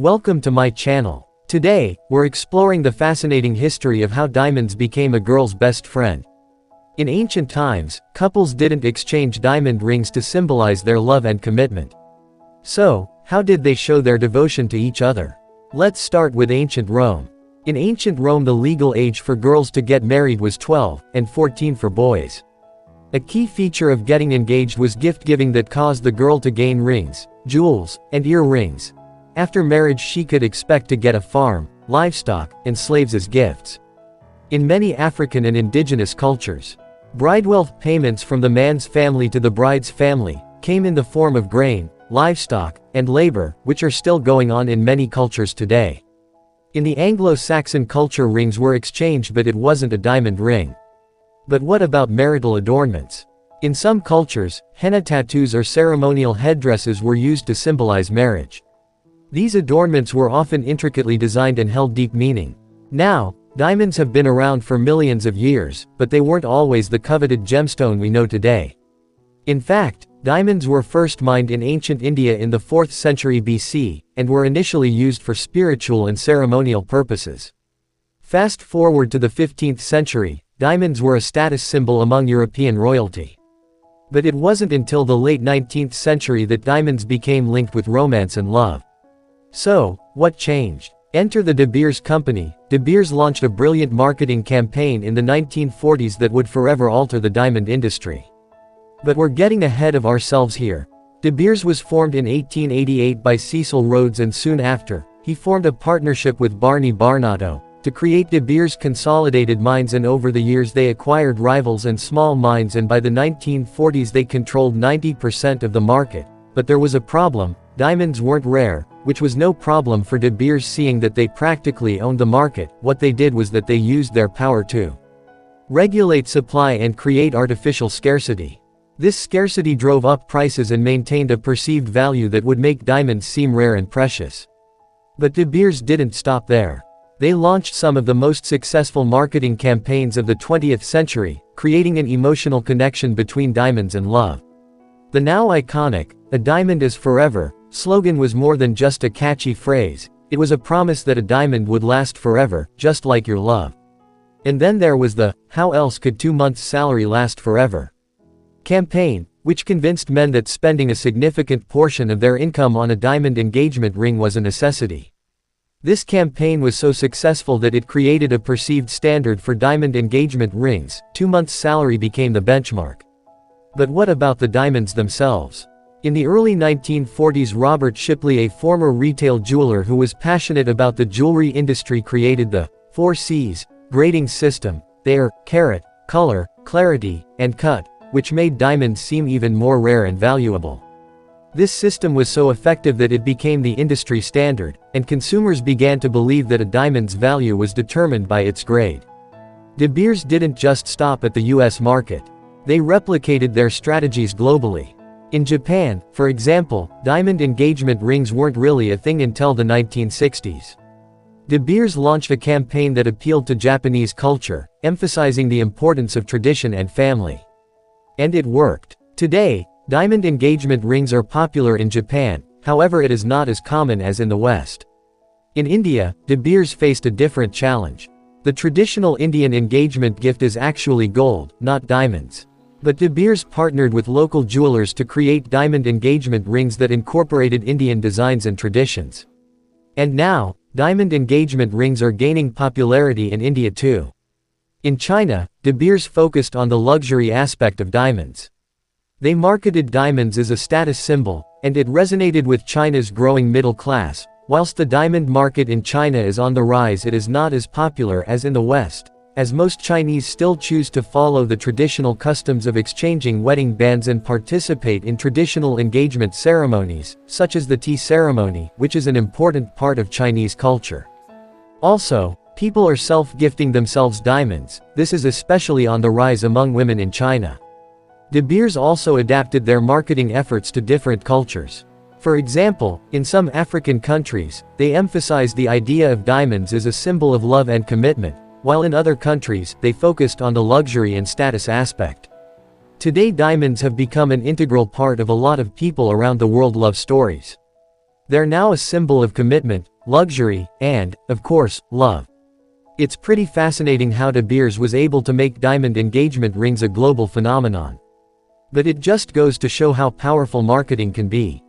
Welcome to my channel. Today, we're exploring the fascinating history of how diamonds became a girl's best friend. In ancient times, couples didn't exchange diamond rings to symbolize their love and commitment. So, how did they show their devotion to each other? Let's start with ancient Rome. In ancient Rome, the legal age for girls to get married was 12, and 14 for boys. A key feature of getting engaged was gift-giving that caused the girl to gain rings, jewels, and earrings. After marriage, she could expect to get a farm, livestock, and slaves as gifts. In many African and indigenous cultures, bride wealth payments from the man's family to the bride's family came in the form of grain, livestock, and labor, which are still going on in many cultures today. In the Anglo-Saxon culture, rings were exchanged, but it wasn't a diamond ring. But what about marital adornments? In some cultures, henna tattoos or ceremonial headdresses were used to symbolize marriage. These adornments were often intricately designed and held deep meaning. Now, diamonds have been around for millions of years, but they weren't always the coveted gemstone we know today. In fact, diamonds were first mined in ancient India in the 4th century BC, and were initially used for spiritual and ceremonial purposes. Fast forward to the 15th century, diamonds were a status symbol among European royalty. But it wasn't until the late 19th century that diamonds became linked with romance and love. So, what changed? Enter the De Beers Company. De Beers launched a brilliant marketing campaign in the 1940s that would forever alter the diamond industry. But we're getting ahead of ourselves here. De Beers was formed in 1888 by Cecil Rhodes, and soon after, he formed a partnership with Barney Barnato to create De Beers Consolidated Mines, and over the years they acquired rivals and small mines, and by the 1940s they controlled 90% of the market. But there was a problem: diamonds weren't rare, which was no problem for De Beers, seeing that they practically owned the market. What they did was that they used their power to regulate supply and create artificial scarcity. This scarcity drove up prices and maintained a perceived value that would make diamonds seem rare and precious. But De Beers didn't stop there. They launched some of the most successful marketing campaigns of the 20th century, creating an emotional connection between diamonds and love. The now iconic "A diamond is forever" slogan was more than just a catchy phrase. It was a promise that a diamond would last forever, just like your love. And then there was the "How else could 2 months' salary last forever" campaign, which convinced men that spending a significant portion of their income on a diamond engagement ring was a necessity. This campaign was so successful that it created a perceived standard for diamond engagement rings. 2 months' salary became the benchmark. But what about the diamonds themselves? In the early 1940s, Robert Shipley, a former retail jeweler who was passionate about the jewelry industry, created the 4 C's grading system: there, carat, color, clarity, and cut, which made diamonds seem even more rare and valuable. This system was so effective that it became the industry standard, and consumers began to believe that a diamond's value was determined by its grade. De Beers didn't just stop at the US market. They replicated their strategies globally. In Japan, for example, diamond engagement rings weren't really a thing until the 1960s. De Beers launched a campaign that appealed to Japanese culture, emphasizing the importance of tradition and family. And it worked. Today, diamond engagement rings are popular in Japan, however it is not as common as in the West. In India, De Beers faced a different challenge. The traditional Indian engagement gift is actually gold, not diamonds. But De Beers partnered with local jewelers to create diamond engagement rings that incorporated Indian designs and traditions. And now, diamond engagement rings are gaining popularity in India too. In China, De Beers focused on the luxury aspect of diamonds. They marketed diamonds as a status symbol, and it resonated with China's growing middle class. Whilst the diamond market in China is on the rise, it is not as popular as in the West, as most Chinese still choose to follow the traditional customs of exchanging wedding bands and participate in traditional engagement ceremonies, such as the tea ceremony, which is an important part of Chinese culture. Also, people are self-gifting themselves diamonds. This is especially on the rise among women in China. De Beers also adapted their marketing efforts to different cultures. For example, in some African countries, they emphasized the idea of diamonds as a symbol of love and commitment, while in other countries, they focused on the luxury and status aspect. Today, diamonds have become an integral part of a lot of people around the world love stories. They're now a symbol of commitment, luxury, and, of course, love. It's pretty fascinating how De Beers was able to make diamond engagement rings a global phenomenon. But it just goes to show how powerful marketing can be.